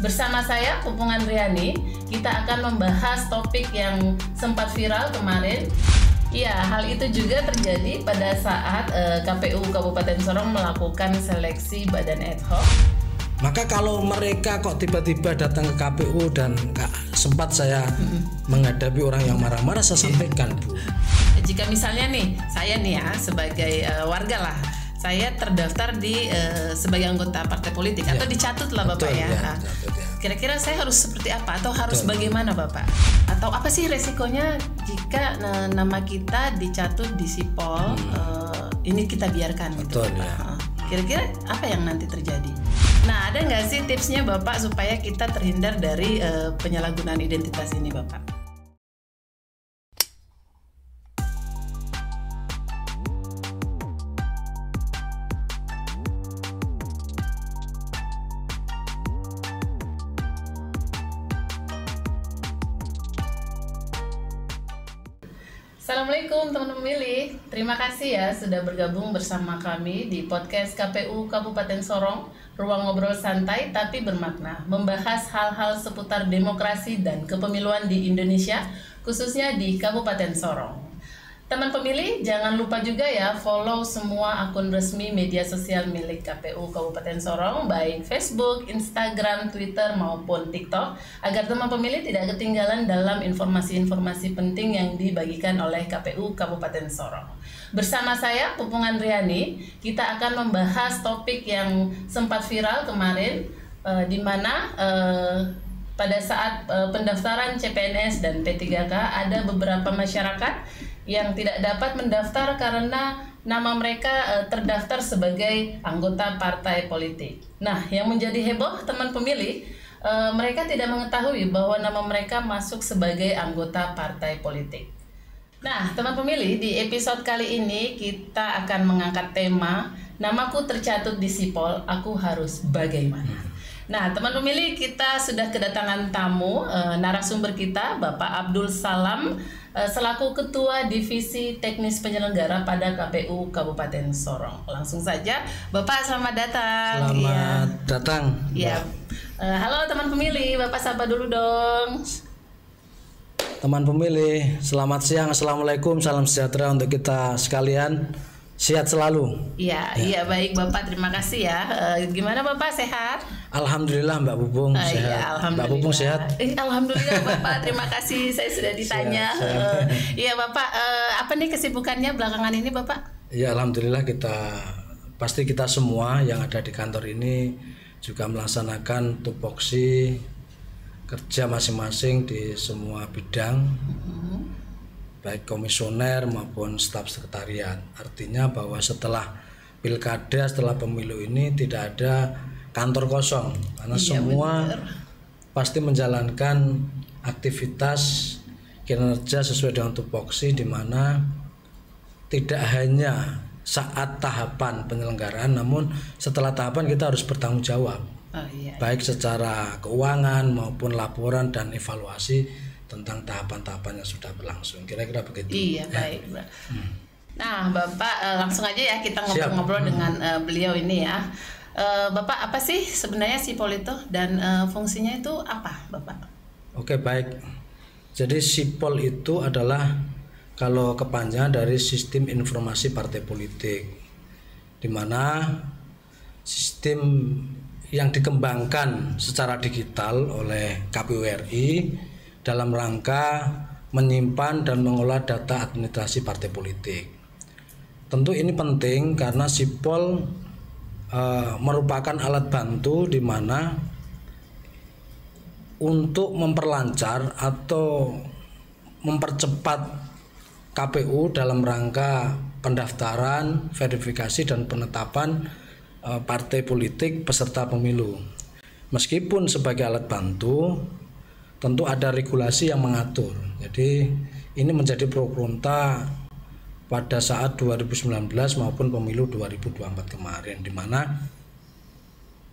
Bersama saya, Pupung Andriani, kita akan membahas topik yang sempat viral kemarin. Ya, hal itu juga terjadi pada saat KPU Kabupaten Sorong melakukan seleksi badan ad hoc. Maka kalau mereka kok tiba-tiba datang ke KPU dan sempat saya menghadapi orang yang marah-marah, saya sampaikan, Bu. Jika misalnya nih, saya nih ya sebagai warga lah, saya terdaftar di sebagai anggota partai politik atau dicatut lah Bapak ya. Kira-kira saya harus seperti apa atau harus bagaimana Bapak? Atau apa sih resikonya jika nama kita dicatut di sipol? Ini kita biarkan gitu. Kira-kira apa yang nanti terjadi? Nah, ada nggak sih tipsnya Bapak supaya kita terhindar dari penyalahgunaan identitas ini Bapak? Assalamualaikum teman pemilih, terima kasih ya sudah bergabung bersama kami di podcast KPU Kabupaten Sorong, ruang ngobrol santai tapi bermakna, membahas hal-hal seputar demokrasi dan kepemiluan di Indonesia, khususnya di Kabupaten Sorong. Teman pemilih, jangan lupa juga ya follow semua akun resmi media sosial milik KPU Kabupaten Sorong, baik Facebook, Instagram, Twitter, maupun TikTok, agar teman pemilih tidak ketinggalan dalam informasi-informasi penting yang dibagikan oleh KPU Kabupaten Sorong. Bersama saya, Pupung Andriani, kita akan membahas topik yang sempat viral kemarin, di mana pada saat pendaftaran CPNS dan P3K ada beberapa masyarakat yang tidak dapat mendaftar karena nama mereka terdaftar sebagai anggota partai politik. Nah, yang menjadi heboh teman pemilih, mereka tidak mengetahui bahwa nama mereka masuk sebagai anggota partai politik. Nah, teman pemilih, di episode kali ini kita akan mengangkat tema "Namaku tercatut di sipol, aku harus bagaimana?". Nah, teman pemilih, kita sudah kedatangan tamu, narasumber kita, Bapak Abdul Salam, selaku Ketua Divisi Teknis Penyelenggara pada KPU Kabupaten Sorong. Langsung saja, Bapak selamat datang. Selamat datang. Ya. Halo teman pemilih, Bapak sapa dulu dong. Teman pemilih, selamat siang, assalamualaikum, salam sejahtera untuk kita sekalian. Sehat selalu. Iya baik Bapak, terima kasih ya. Gimana Bapak, sehat? Alhamdulillah Mbak Pupung sehat. Iya, Mbak Pupung sehat? Alhamdulillah Bapak, terima kasih. Saya sudah ditanya. Iya Bapak, apa nih kesibukannya belakangan ini Bapak? Ya alhamdulillah pasti kita semua yang ada di kantor ini juga melaksanakan tupoksi kerja masing-masing di semua bidang. Baik komisioner maupun staf sekretariat. Artinya bahwa setelah pilkada, setelah pemilu ini tidak ada kantor kosong, karena semua pasti menjalankan aktivitas kinerja sesuai dengan tupoksi, di mana tidak hanya saat tahapan penyelenggaraan, namun setelah tahapan kita harus bertanggung jawab, baik secara keuangan maupun laporan dan evaluasi tentang tahapan-tahapan yang sudah berlangsung. Kira-kira begitu. Iya, baik. Nah, Bapak langsung aja ya kita ngobrol-ngobrol dengan beliau ini ya. Bapak, apa sih sebenarnya sipol itu dan fungsinya itu apa, Bapak? Oke, baik. Jadi sipol itu adalah kalau kepanjangan dari Sistem Informasi Partai Politik, di mana sistem yang dikembangkan secara digital oleh KPU RI dalam rangka menyimpan dan mengolah data administrasi partai politik. Tentu ini penting karena sipol merupakan alat bantu di mana untuk memperlancar atau mempercepat KPU dalam rangka pendaftaran, verifikasi dan penetapan partai politik peserta pemilu. Meskipun sebagai alat bantu, tentu ada regulasi yang mengatur. Jadi ini menjadi pro kontra pada saat 2019 maupun pemilu 2024 kemarin, di mana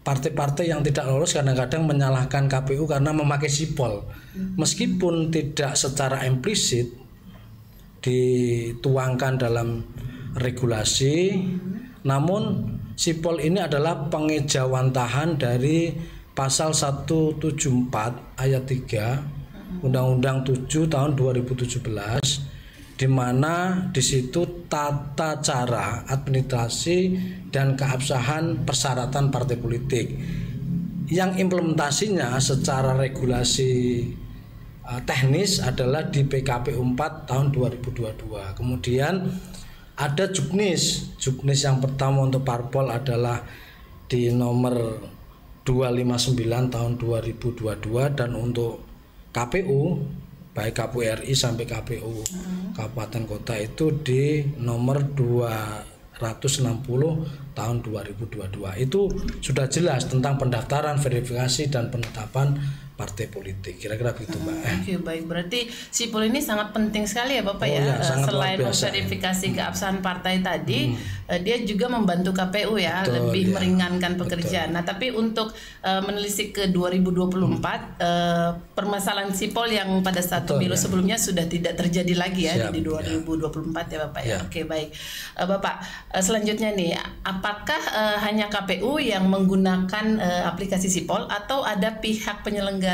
partai-partai yang tidak lolos kadang-kadang menyalahkan KPU karena memakai sipol. Meskipun tidak secara implisit dituangkan dalam regulasi, namun sipol ini adalah pengejawantahan dari pasal 174 ayat 3 Undang-Undang 7 tahun 2017, di mana di situ tata cara administrasi dan keabsahan persyaratan partai politik yang implementasinya secara regulasi teknis adalah di PKPU 4 tahun 2022. Kemudian ada juknis yang pertama untuk parpol adalah di nomor 259 tahun 2022, dan untuk KPU baik KPU RI sampai KPU Kabupaten Kota itu di nomor 260 tahun 2022. Itu sudah jelas tentang pendaftaran, verifikasi dan penetapan partai politik. Kira-kira begitu, Mbak. Oke, baik. Berarti sipol ini sangat penting sekali ya, Bapak ya. Selain memverifikasi keabsahan partai tadi, dia juga membantu KPU ya, betul, lebih meringankan pekerjaan. Betul. Nah, tapi untuk menelisik ke 2024, permasalahan sipol yang pada saat pemilu sebelumnya sudah tidak terjadi lagi ya. Siap, di 2024 ya, Bapak ya. Oke, baik. Bapak, selanjutnya nih, apakah hanya KPU yang menggunakan aplikasi sipol atau ada pihak penyelenggara,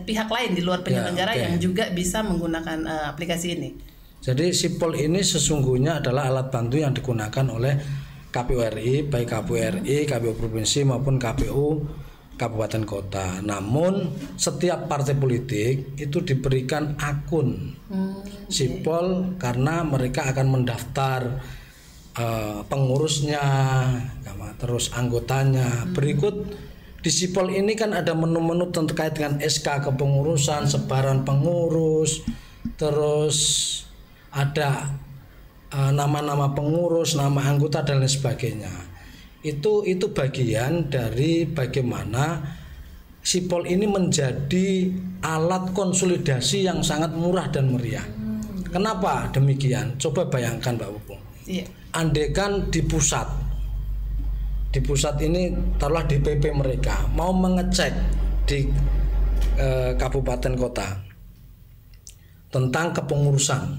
pihak lain di luar penyelenggara yang juga bisa menggunakan aplikasi ini? Jadi sipol ini sesungguhnya adalah alat bantu yang digunakan oleh KPU RI, baik KPU RI, KPU provinsi maupun KPU kabupaten kota. Namun setiap partai politik itu diberikan akun sipol karena mereka akan mendaftar pengurusnya, terus anggotanya. Berikut di sipol ini kan ada menu-menu terkait dengan SK kepengurusan, sebaran pengurus, terus ada nama-nama pengurus, nama anggota dan lain sebagainya. Itu bagian dari bagaimana sipol ini menjadi alat konsolidasi yang sangat murah dan meriah. Kenapa demikian? Coba bayangkan, Mbak Pupung. Andaikan di pusat ini taruhlah di PP mereka mau mengecek di kabupaten kota tentang kepengurusan,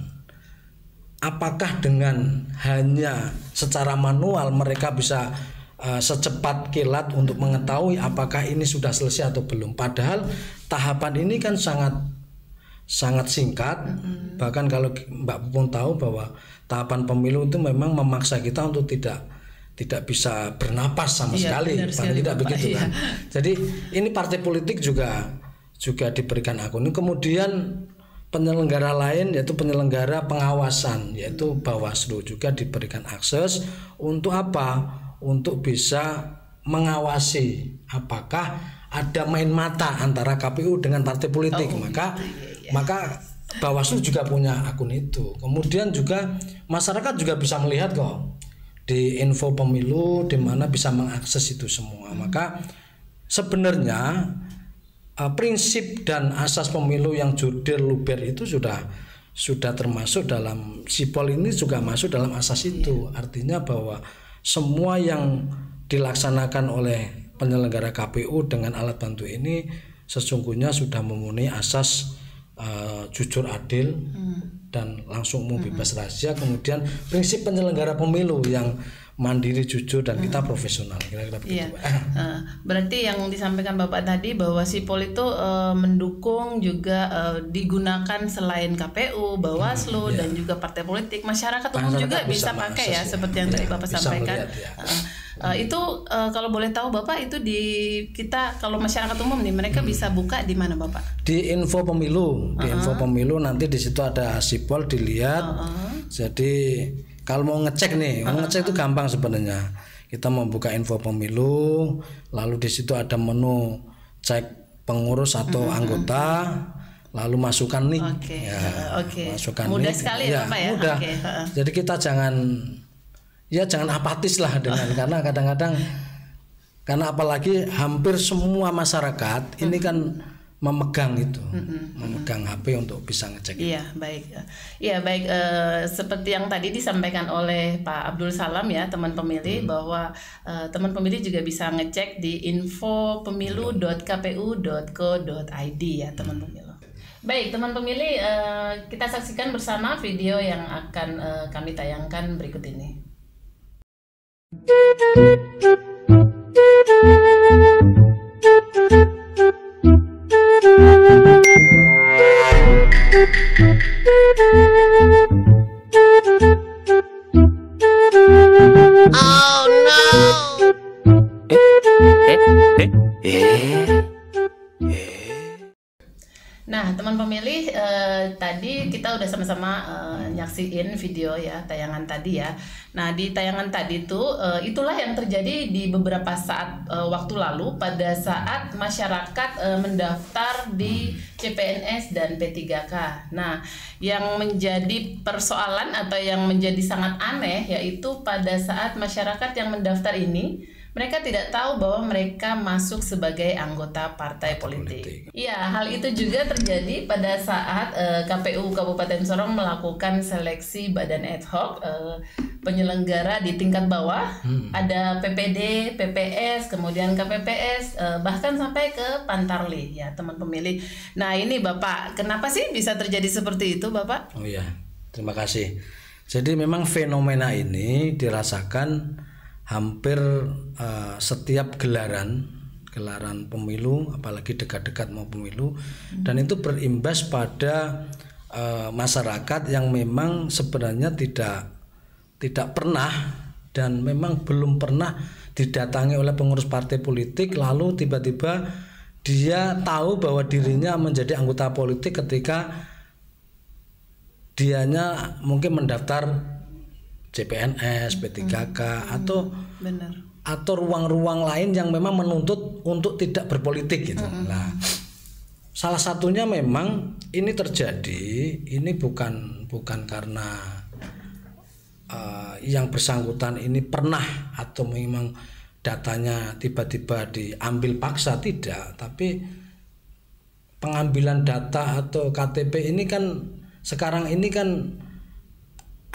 apakah dengan hanya secara manual mereka bisa secepat kilat untuk mengetahui apakah ini sudah selesai atau belum? Padahal tahapan ini kan sangat singkat. Bahkan kalau Mbak Pupung tahu bahwa tahapan pemilu itu memang memaksa kita untuk tidak bisa bernapas sama sekali, paling tidak begitu kan. Jadi ini partai politik juga diberikan akun. Kemudian penyelenggara lain yaitu penyelenggara pengawasan yaitu Bawaslu juga diberikan akses untuk apa? Untuk bisa mengawasi apakah ada main mata antara KPU dengan partai politik. Maka Bawaslu juga punya akun itu. Kemudian juga masyarakat juga bisa melihat kok di info pemilu, di mana bisa mengakses itu semua. Maka sebenarnya prinsip dan asas pemilu yang jurdil luber itu sudah termasuk dalam sipol ini, juga masuk dalam asas itu. Artinya bahwa semua yang dilaksanakan oleh penyelenggara KPU dengan alat bantu ini sesungguhnya sudah memenuhi asas jujur, adil, dan langsung umum, bebas rahasia. Kemudian prinsip penyelenggara pemilu yang mandiri, jujur, dan kita profesional. Kira-kira begitu. Berarti yang disampaikan Bapak tadi bahwa sipol itu mendukung juga digunakan selain KPU, Bawaslu, dan juga partai politik, masyarakat umum juga bisa pakai ya, seperti yang tadi Bapak sampaikan. Itu kalau boleh tahu Bapak, itu di kita kalau masyarakat umum nih mereka bisa buka di mana Bapak? Di info pemilu, info pemilu nanti di situ ada sipol, dilihat. Jadi kalau mau ngecek nih, ngecek itu gampang sebenarnya. Kita membuka info pemilu, lalu di situ ada menu cek pengurus atau anggota, lalu masukkan nik. Masukkan mudah nik. Sekali ya Bapak ya. Mudah. Jadi kita jangan apatis lah dengan karena kadang-kadang apalagi hampir semua masyarakat ini kan memegang itu, memegang HP untuk bisa ngecek. Iya, baik. Iya, baik. Seperti yang tadi disampaikan oleh Pak Abdul Salam ya, teman pemilih, bahwa teman pemilih juga bisa ngecek di infopemilu.kpu.go.id ya, teman pemilih. Baik, teman pemilih, kita saksikan bersama video yang akan kami tayangkan berikut ini. udah sama-sama nyaksiin video ya, tayangan tadi ya. Nah, di tayangan tadi tuh itulah yang terjadi di beberapa saat waktu lalu pada saat masyarakat mendaftar di CPNS dan P3K. Nah, yang menjadi persoalan atau yang menjadi sangat aneh yaitu pada saat masyarakat yang mendaftar ini mereka tidak tahu bahwa mereka masuk sebagai anggota partai politik. Iya, hal itu juga terjadi pada saat KPU Kabupaten Sorong melakukan seleksi badan ad hoc penyelenggara di tingkat bawah. Ada PPD, PPS, kemudian KPPS, bahkan sampai ke Pantarlih ya teman pemilih. Nah ini Bapak, kenapa sih bisa terjadi seperti itu Bapak? Oh iya, terima kasih. Jadi memang fenomena ini dirasakan hampir setiap gelaran pemilu, apalagi dekat-dekat mau pemilu, dan itu berimbas pada masyarakat yang memang sebenarnya tidak pernah dan memang belum pernah didatangi oleh pengurus partai politik, lalu tiba-tiba dia tahu bahwa dirinya menjadi anggota politik ketika dianya mungkin mendaftar CPNS, P3K atau ruang-ruang lain yang memang menuntut untuk tidak berpolitik gitu. Nah, salah satunya memang ini terjadi, ini bukan karena yang bersangkutan ini pernah atau memang datanya tiba-tiba diambil paksa, tidak, tapi pengambilan data atau KTP ini kan sekarang ini kan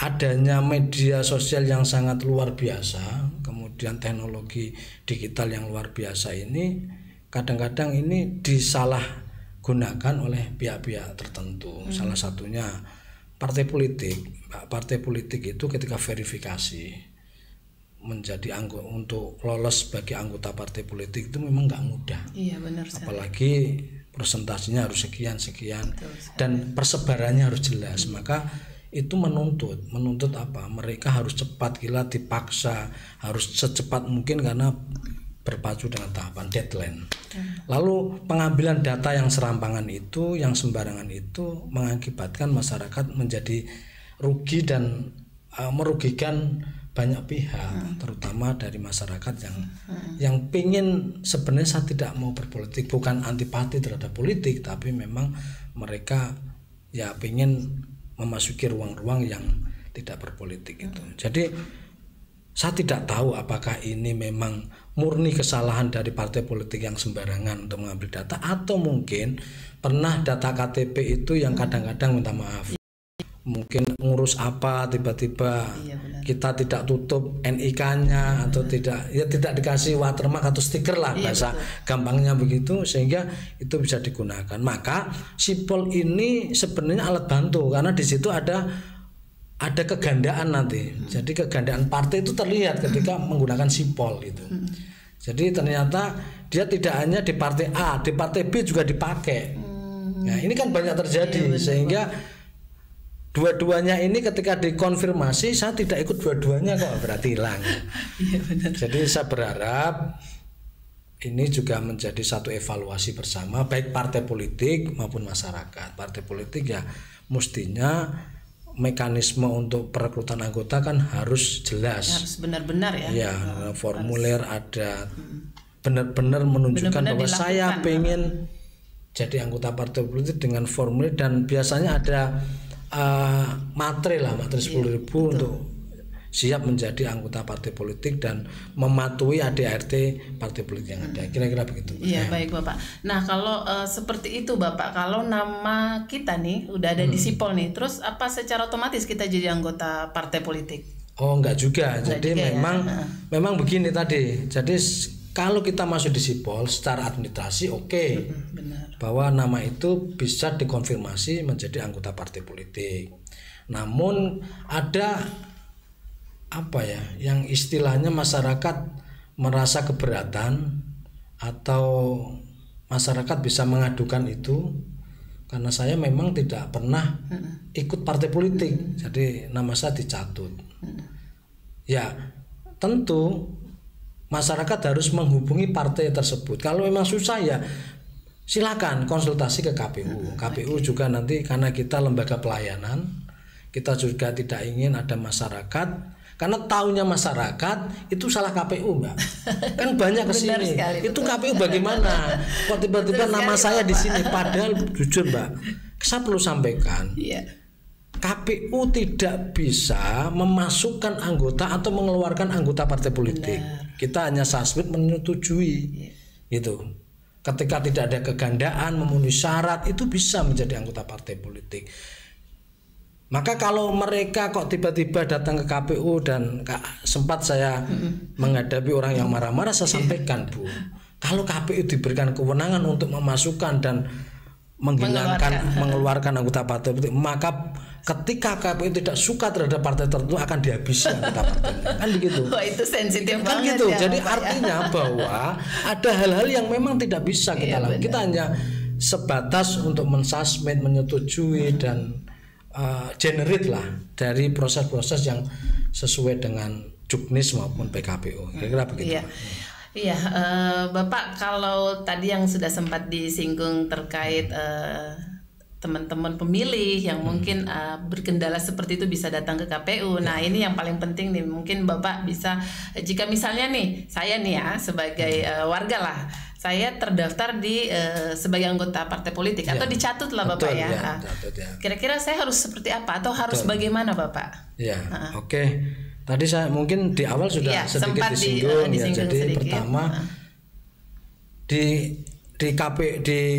adanya media sosial yang sangat luar biasa, kemudian teknologi digital yang luar biasa ini kadang-kadang ini disalahgunakan oleh pihak-pihak tertentu. Salah satunya partai politik. Partai politik itu ketika verifikasi menjadi anggota untuk lolos sebagai anggota partai politik itu memang nggak mudah. Iya benar. Apalagi presentasinya harus sekian dan persebarannya harus jelas. Maka itu menuntut apa? Mereka harus cepat, gila dipaksa, harus secepat mungkin karena berpacu dengan tahapan deadline. Lalu pengambilan data yang serampangan itu, yang sembarangan itu mengakibatkan masyarakat menjadi rugi dan merugikan banyak pihak, terutama dari masyarakat yang pingin sebenarnya saya tidak mau berpolitik, bukan antipati terhadap politik, tapi memang mereka ya pingin memasuki ruang-ruang yang tidak berpolitik itu. Jadi saya tidak tahu apakah ini memang murni kesalahan dari partai politik yang sembarangan untuk mengambil data, atau mungkin pernah data KTP itu yang kadang-kadang minta maaf, mungkin ngurus apa tiba-tiba kita tidak tutup NIK-nya atau tidak dikasih watermark atau stiker lah, bahasa gampangnya begitu, sehingga itu bisa digunakan. Maka sipol ini sebenarnya alat bantu karena di situ ada kegandaan nanti. Jadi kegandaan partai itu terlihat ketika menggunakan sipol itu. Jadi ternyata dia tidak hanya di partai A, di partai B juga dipakai. Nah, ini kan banyak terjadi sehingga dua-duanya ini ketika dikonfirmasi saya tidak ikut dua-duanya kok, berarti hilang. Jadi saya berharap ini juga menjadi satu evaluasi bersama baik partai politik maupun masyarakat. Partai politik ya mestinya mekanisme untuk perekrutan anggota kan harus jelas, harus benar-benar ya. Ya, formulir ada benar-benar menunjukkan bahwa saya pengen jadi anggota partai politik dengan formulir, dan biasanya ada materi 10.000 untuk siap menjadi anggota partai politik dan mematuhi ADART partai politik yang ada. Kira-kira begitu. Iya, baik Bapak. Nah, kalau seperti itu Bapak, kalau nama kita nih udah ada di sipol nih, terus apa secara otomatis kita jadi anggota partai politik? Oh, enggak juga. Jadi memang begini tadi. Jadi kalau kita masuk di sipol secara administrasi bahwa nama itu bisa dikonfirmasi menjadi anggota partai politik. Namun ada yang istilahnya masyarakat merasa keberatan atau masyarakat bisa mengadukan itu karena saya memang tidak pernah ikut partai politik, jadi nama saya dicatut. Ya tentu masyarakat harus menghubungi partai tersebut. Kalau memang susah ya silakan konsultasi ke KPU. KPU juga nanti karena kita lembaga pelayanan, kita juga tidak ingin ada masyarakat, karena taunya masyarakat itu salah KPU, Mbak. Kan banyak kesini. Itu KPU bagaimana? Kok tiba-tiba nama saya di sini? Padahal jujur, Mbak, saya perlu sampaikan. KPU tidak bisa memasukkan anggota atau mengeluarkan anggota partai politik. Kita hanya susmit menyetujui. Gitu. Ketika tidak ada kegandaan, memenuhi syarat, itu bisa menjadi anggota partai politik. Maka kalau mereka kok tiba-tiba datang ke KPU dan sempat saya menghadapi orang yang marah-marah, saya sampaikan, Bu, kalau KPU diberikan kewenangan untuk memasukkan dan mengeluarkan anggota partai politik, maka ketika KPU tidak suka terhadap partai tertentu akan dihabisi anggota partai. Kan begitu. Wah, itu sensitif kan banget gitu. ya, Jadi Bapak, artinya bahwa ada hal-hal yang memang tidak bisa kita lakukan. Kita hanya sebatas untuk mensasmed, menyetujui dan generate lah dari proses-proses yang sesuai dengan Juknis maupun PKPU. Kira-kira begitu. Iya, Bapak, kalau tadi yang sudah sempat disinggung terkait teman-teman pemilih yang mungkin berkendala seperti itu bisa datang ke KPU. Nah, ini yang paling penting nih, mungkin Bapak bisa, jika misalnya nih saya nih ya sebagai warga lah, saya terdaftar di sebagai anggota partai politik atau dicatut lah Bapak. Betul, ya. Kira-kira saya harus seperti apa atau harus bagaimana Bapak? Ya, oke. Tadi saya mungkin di awal sudah sedikit disinggung ya. Jadi sedikit. Pertama di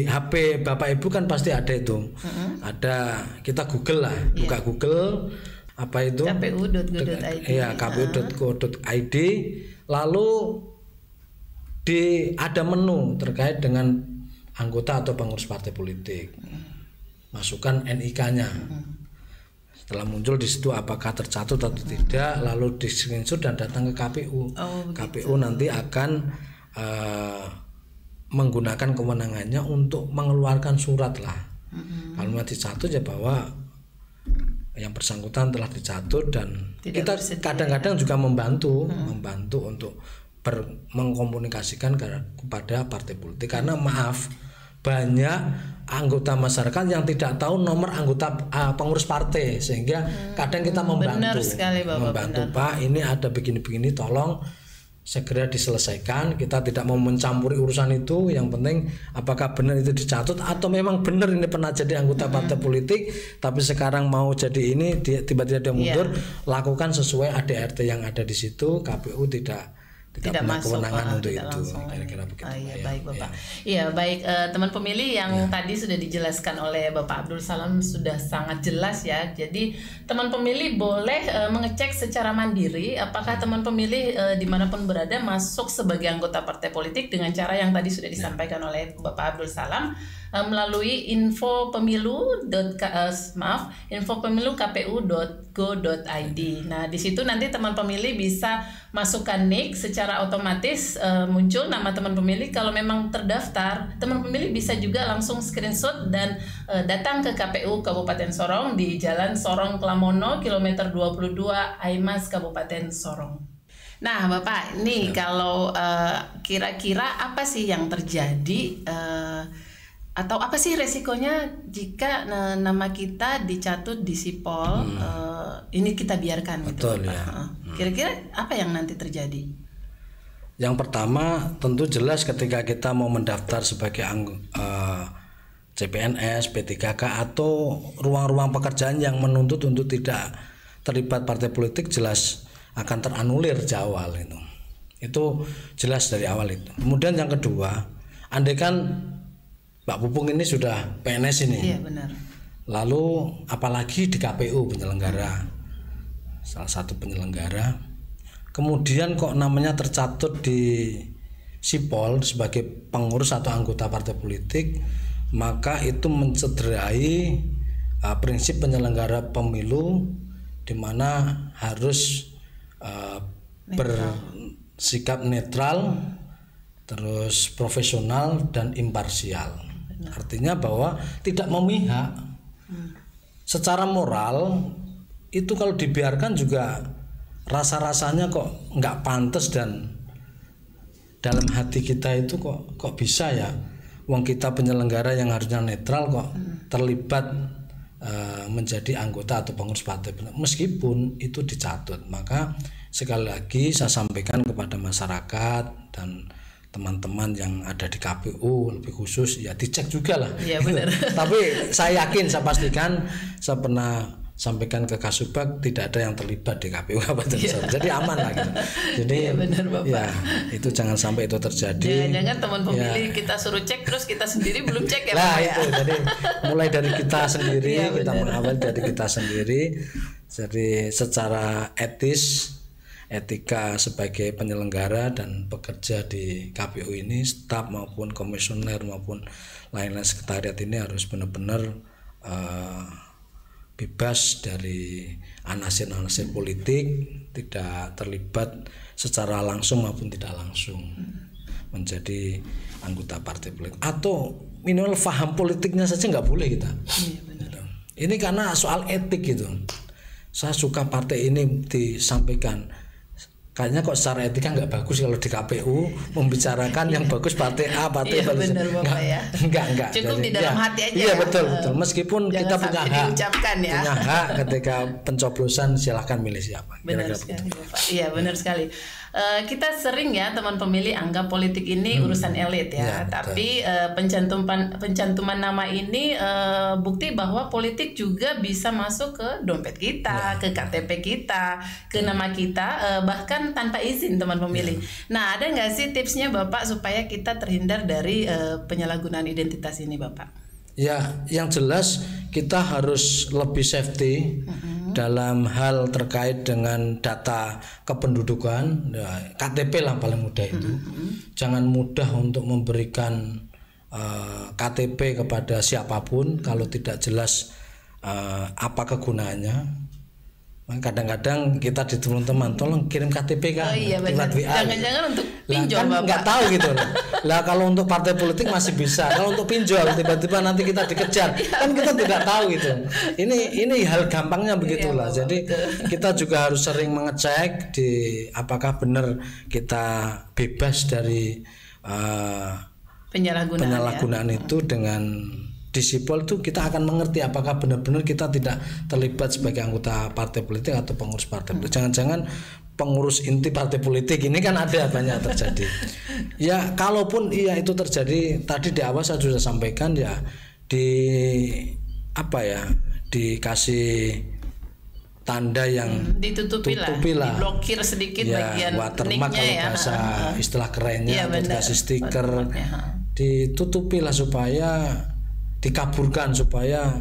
HP Bapak Ibu kan pasti ada itu. Ada, kita Google lah, buka Google apa itu? kpu.go.id. Iya, kpu.go.id. Lalu ada menu terkait dengan anggota atau pengurus partai politik. Masukkan NIK-nya. Setelah muncul di situ apakah tercatut atau tidak, lalu di screenshot dan datang ke KPU. KPU nanti akan menggunakan kewenangannya untuk mengeluarkan surat lah. Kalau dicatut ya bahwa yang bersangkutan telah dicatut dan tidak kita kadang-kadang juga membantu untuk mengkomunikasikan kepada partai politik, karena maaf, banyak anggota masyarakat yang tidak tahu nomor anggota pengurus partai, sehingga kadang kita membantu. Benar sekali, Bapak, membantu, Pak, ini ada begini-begini, tolong segera diselesaikan. Kita tidak mau mencampuri urusan itu. Yang penting apakah benar itu dicatut atau memang benar ini pernah jadi anggota partai politik tapi sekarang mau jadi ini tiba-tiba dia mundur. Lakukan sesuai ADRT yang ada di situ. KPU tidak punya kewenangan untuk itu. Kira-kira begitu. Baik Bapak. Iya, baik, teman pemilih yang tadi sudah dijelaskan oleh Bapak Abdul Salam sudah sangat jelas ya. Jadi teman pemilih boleh mengecek secara mandiri apakah teman pemilih dimanapun berada masuk sebagai anggota partai politik dengan cara yang tadi sudah disampaikan oleh Bapak Abdul Salam melalui infopemilu.kpu.go.id. Nah, di situ nanti teman pemilih bisa masukkan NIK, secara otomatis muncul nama teman pemilih. Kalau memang terdaftar, teman pemilih bisa juga langsung screenshot dan datang ke KPU Kabupaten Sorong di Jalan Sorong Klamono, kilometer 22, Aimas, Kabupaten Sorong. Nah, Bapak, ini kalau kira-kira apa sih yang terjadi atau apa sih resikonya jika nama kita dicatut di sipol, ini kita biarkan? Betul, gitu, ya. Kira-kira apa yang nanti terjadi? Yang pertama tentu jelas ketika kita mau mendaftar sebagai CPNS, P3K atau ruang-ruang pekerjaan yang menuntut untuk tidak terlibat partai politik, jelas akan teranulir sejak awal itu. Itu jelas dari awal itu. Kemudian yang kedua, andai kan Mbak Pupung ini sudah PNS ini. Iya, benar. Lalu apalagi di KPU penyelenggara, salah satu penyelenggara, kemudian kok namanya tercatut di sipol sebagai pengurus atau anggota partai politik, maka itu mencederai prinsip penyelenggara pemilu, di mana harus bersikap netral, terus profesional dan imparsial. Artinya bahwa tidak memihak. Secara moral itu kalau dibiarkan juga rasa-rasanya kok nggak pantas, dan dalam hati kita itu kok bisa ya wong kita penyelenggara yang harusnya netral kok terlibat menjadi anggota atau pengurus partai politik, meskipun itu dicatut. Maka sekali lagi saya sampaikan kepada masyarakat dan teman-teman yang ada di KPU lebih khusus, ya dicek juga lah. Iya benar. Tapi saya yakin, saya pastikan, saya pernah sampaikan ke Kasubag tidak ada yang terlibat di KPU Kabupaten Sorong. Jadi aman lah gitu. Jadi benar, Bapak. Ya itu jangan sampai itu terjadi. Jangan teman pemilih kita suruh cek terus kita sendiri belum cek ya Nah Bapak, itu jadi mulai dari kita sendiri, kita benar. mengawal dari kita sendiri. Jadi secara etika sebagai penyelenggara dan pekerja di KPU ini, staf maupun komisioner maupun lain-lain sekretariat ini harus benar-benar bebas dari anasir-anasir politik, tidak terlibat secara langsung maupun tidak langsung menjadi anggota partai politik, atau minimal paham politiknya saja nggak boleh kita. Ini karena soal etik gitu. Saya suka partai ini disampaikan. Kayaknya kok secara etika nggak bagus kalau di KPU membicarakan yang bagus partai A, partai B. Benar Bapak ya. Enggak. Cukup Jadi, di dalam hati aja. Iya ya. betul. Meskipun Jangan kita punya hak, diucapkan ya. punya hak ketika pencoblosan silahkan milih siapa. Benar sekali Bapak. Iya benar sekali. Kita sering ya teman pemilih anggap politik ini urusan elit ya. Tapi pencantuman nama ini bukti bahwa politik juga bisa masuk ke dompet kita, ke KTP kita, ke nama kita, bahkan tanpa izin teman pemilih. Nah, ada nggak sih tipsnya Bapak supaya kita terhindar dari penyalahgunaan identitas ini Bapak? Ya, yang jelas kita harus lebih safety dalam hal terkait dengan data kependudukan, ya, KTP lah paling mudah itu. Jangan mudah untuk memberikan KTP kepada siapapun kalau tidak jelas apa kegunaannya. Kadang-kadang kita ditelepon teman, tolong kirim KTP kan, lewat WA. Jangan-jangan untuk pinjol kan Bapak. nggak tahu gitu loh. Lah kalau untuk partai politik masih bisa, kalau untuk pinjol tiba-tiba nanti kita dikejar, kan kita tidak tahu gitu. Ini hal gampangnya begitulah. Jadi kita juga harus sering mengecek di apakah benar kita bebas dari penyalahgunaan itu. Dengan disipol itu kita akan mengerti apakah benar-benar kita tidak terlibat sebagai anggota partai politik atau pengurus partai politik. Jangan-jangan pengurus inti partai politik ini kan ada banyak terjadi. Ya kalaupun iya itu terjadi, tadi di awal saya sudah sampaikan ya, dikasih tanda yang ditutupi lah, diblokir sedikit ya, bagian watermark kalau ya. bahasa istilah kerennya, atau dikasih stiker, ditutupi lah supaya dikaburkan, supaya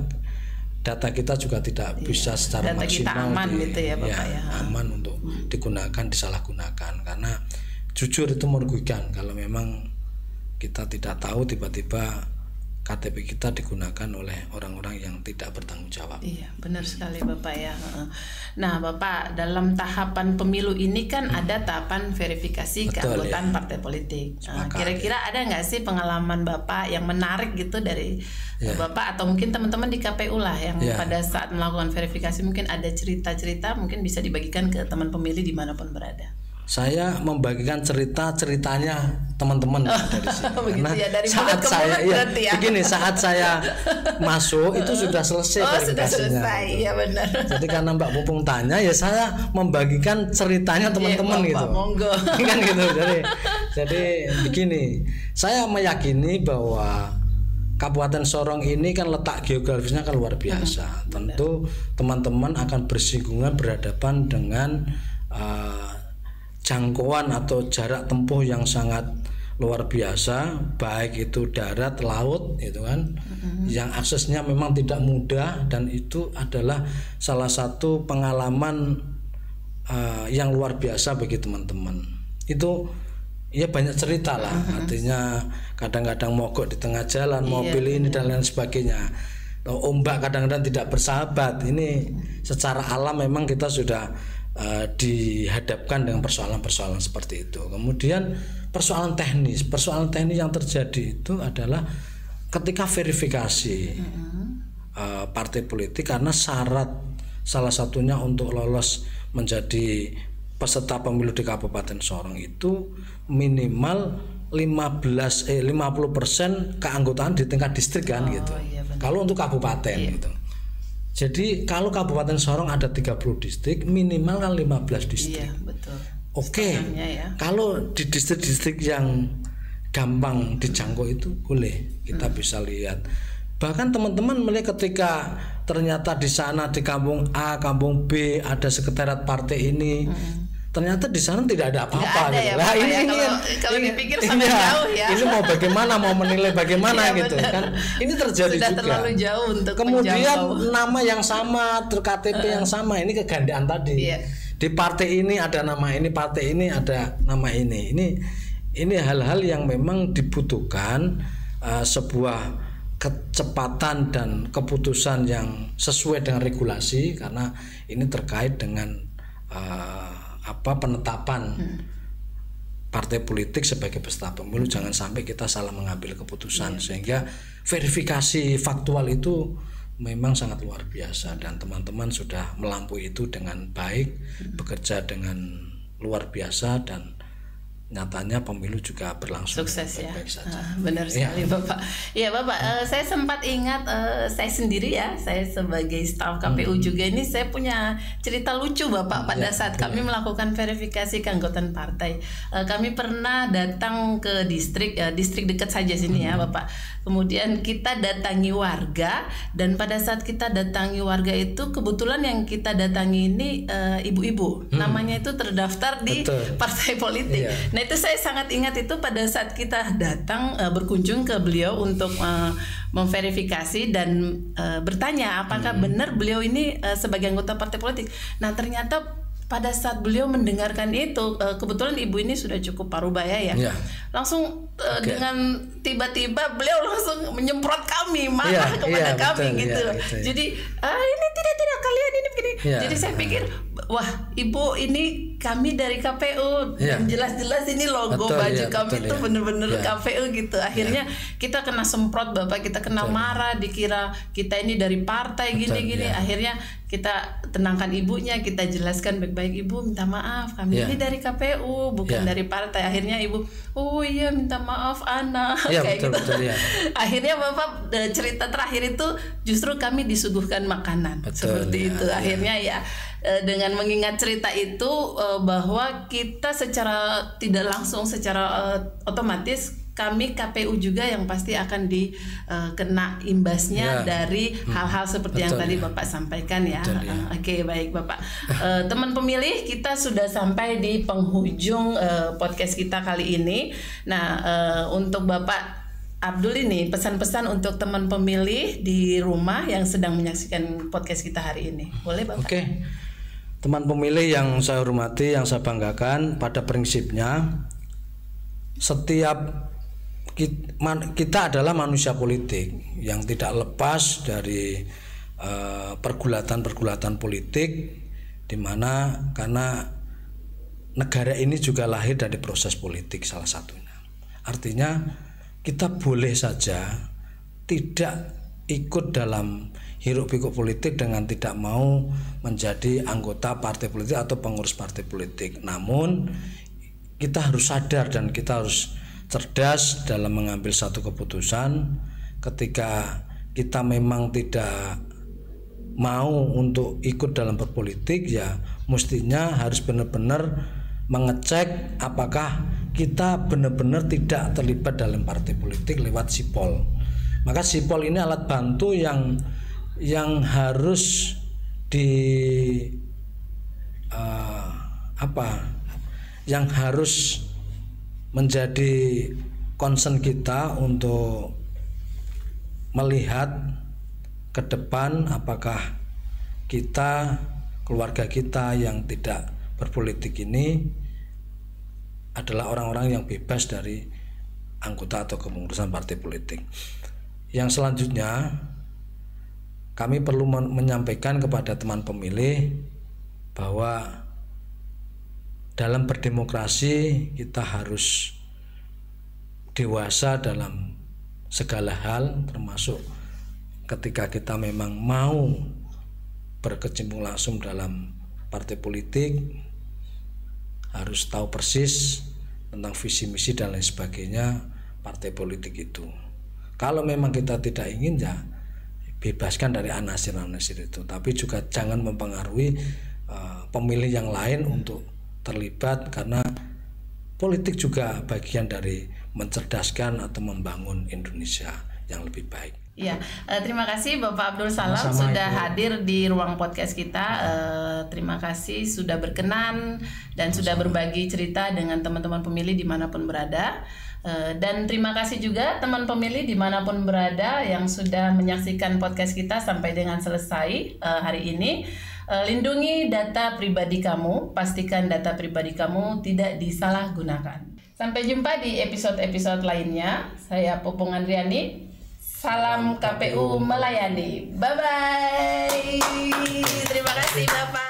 data kita juga tidak bisa secara data maksimal kita aman gitu ya Bapak ya. Aman untuk digunakan, disalahgunakan, karena jujur itu merugikan kalau memang kita tidak tahu tiba-tiba KTP kita digunakan oleh orang-orang yang tidak bertanggung jawab. Iya, benar sekali Bapak ya. Nah, Bapak, dalam tahapan pemilu ini kan ada tahapan verifikasi keanggotaan partai politik. Kira-kira ada nggak sih pengalaman Bapak yang menarik gitu dari Bapak atau mungkin teman-teman di KPU lah yang pada saat melakukan verifikasi mungkin ada cerita-cerita mungkin bisa dibagikan ke teman pemilih dimanapun berada? Saya membagikan ceritanya teman-teman dari sini. Karena ya, dari saat saya begini, saat saya masuk itu sudah selesai sudah selesai, gitu. Ya benar. Jadi karena Mbak Pupung tanya, ya saya membagikan ceritanya teman-teman gitu. Monggo. Kan gitu. Jadi begini, saya meyakini bahwa Kabupaten Sorong ini kan letak geografisnya kan luar biasa. Tentu teman-teman akan bersinggungan, berhadapan dengan jangkauan atau jarak tempuh yang sangat luar biasa, baik itu darat, laut, itu kan, yang aksesnya memang tidak mudah, dan itu adalah salah satu pengalaman yang luar biasa bagi teman-teman. Itu ya banyak cerita lah, artinya kadang-kadang mogok di tengah jalan, mobil ini dan lain sebagainya. Ombak kadang-kadang tidak bersahabat. Ini secara alam memang kita sudah dihadapkan dengan persoalan-persoalan seperti itu. Kemudian persoalan teknis yang terjadi itu adalah ketika verifikasi partai politik, karena syarat salah satunya untuk lolos menjadi peserta pemilu di Kabupaten Sorong itu minimal 50% keanggotaan di tingkat distrik kan gitu. Iya, kalau untuk kabupaten gitu. Jadi kalau Kabupaten Sorong ada 30 distrik, minimal kan 15 distrik. Iya, betul. Oke. Ya. Kalau di distrik-distrik yang gampang dijangkau itu boleh kita bisa lihat. Bahkan teman-teman melihat ketika ternyata di sana di kampung A, kampung B ada sekretariat partai ini. Ternyata di sana tidak ada apa-apa gitu. Nah, kalau dipikir sangat jauh ya. Ini mau bagaimana, mau menilai bagaimana gitu kan. Ini terjadi sudah juga. Terlalu jauh untuk kemudian menjangkau. Nama yang sama, KTP yang sama, ini kegandaan tadi. Di partai ini ada nama ini, partai ini ada nama ini. Ini hal-hal yang memang dibutuhkan sebuah kecepatan dan keputusan yang sesuai dengan regulasi, karena ini terkait dengan penetapan partai politik sebagai peserta pemilu. Jangan sampai kita salah mengambil keputusan, sehingga verifikasi faktual itu memang sangat luar biasa dan teman-teman sudah melampaui itu dengan baik, bekerja dengan luar biasa, dan nyatanya pemilu juga berlangsung sukses ya. saja. Benar sekali Bapak. Ya Bapak, saya sempat ingat saya sendiri ya, saya sebagai staf KPU juga ini saya punya cerita lucu Bapak pada saat kami melakukan verifikasi keanggotaan partai. Kami pernah datang ke distrik dekat saja sini ya Bapak. Kemudian kita datangi warga, dan pada saat kita datangi warga itu kebetulan yang kita datangi ini ibu-ibu, namanya itu terdaftar di partai politik. Nah itu saya sangat ingat itu pada saat kita datang berkunjung ke beliau untuk memverifikasi dan bertanya apakah benar beliau ini sebagai anggota partai politik. Nah ternyata pada saat beliau mendengarkan itu, kebetulan ibu ini sudah cukup parubaya ya, langsung dengan tiba-tiba beliau langsung menyemprot kami, marah kepada kami gitu. Jadi ini tidak kalian ini begini. Jadi saya pikir wah ibu ini kami dari KPU dan jelas-jelas ini logo baju kami itu benar-benar KPU gitu. Akhirnya kita kena semprot Bapak, kita kena marah, dikira kita ini dari partai gini-gini. Akhirnya kita tenangkan ibunya, kita jelaskan baik-baik, ibu minta maaf kami ini dari KPU bukan dari partai. Akhirnya ibu, oh iya minta maaf Ana, kayak gitu. Akhirnya Bapak cerita terakhir itu justru kami disuguhkan makanan seperti itu. Akhirnya dengan mengingat cerita itu bahwa kita secara tidak langsung, secara otomatis kami KPU juga yang pasti akan dikena imbasnya dari hal-hal seperti yang tadi Bapak sampaikan ya. Oke, baik Bapak. Teman pemilih, kita sudah sampai di penghujung podcast kita kali ini. Nah, untuk Bapak Abdul ini pesan-pesan untuk teman pemilih di rumah yang sedang menyaksikan podcast kita hari ini. Boleh Bapak? Oke. Teman pemilih yang saya hormati, yang saya banggakan, pada prinsipnya setiap kita adalah manusia politik yang tidak lepas dari pergulatan-pergulatan politik, di mana karena negara ini juga lahir dari proses politik salah satunya. Artinya kita boleh saja tidak ikut dalam hiruk-pikuk politik dengan tidak mau menjadi anggota partai politik atau pengurus partai politik. Namun kita harus sadar dan kita harus cerdas dalam mengambil satu keputusan. Ketika kita memang tidak mau untuk ikut dalam berpolitik, ya mestinya harus benar-benar mengecek apakah kita benar-benar tidak terlibat dalam partai politik lewat sipol. Maka sipol ini alat bantu yang harus yang harus menjadi concern kita untuk melihat ke depan apakah kita, keluarga kita yang tidak berpolitik ini adalah orang-orang yang bebas dari anggota atau kepengurusan partai politik. Yang selanjutnya kami perlu menyampaikan kepada teman pemilih bahwa dalam berdemokrasi kita harus dewasa dalam segala hal, termasuk ketika kita memang mau berkecimpung langsung dalam partai politik, harus tahu persis tentang visi misi dan lain sebagainya partai politik itu. Kalau memang kita tidak ingin, ya bebaskan dari anasir-anasir itu, tapi juga jangan mempengaruhi pemilih yang lain untuk terlibat, karena politik juga bagian dari mencerdaskan atau membangun Indonesia yang lebih baik. Ya, terima kasih Bapak Abdul Salam sudah hadir di ruang podcast kita. Terima kasih sudah berkenan dan sudah berbagi cerita dengan teman-teman pemilih dimanapun berada. Dan terima kasih juga teman pemilih dimanapun berada yang sudah menyaksikan podcast kita sampai dengan selesai hari ini. Lindungi data pribadi kamu, pastikan data pribadi kamu tidak disalahgunakan. Sampai jumpa di episode-episode lainnya. Saya Popong Andriani. Salam KPU melayani. Bye-bye. Terima kasih Bapak.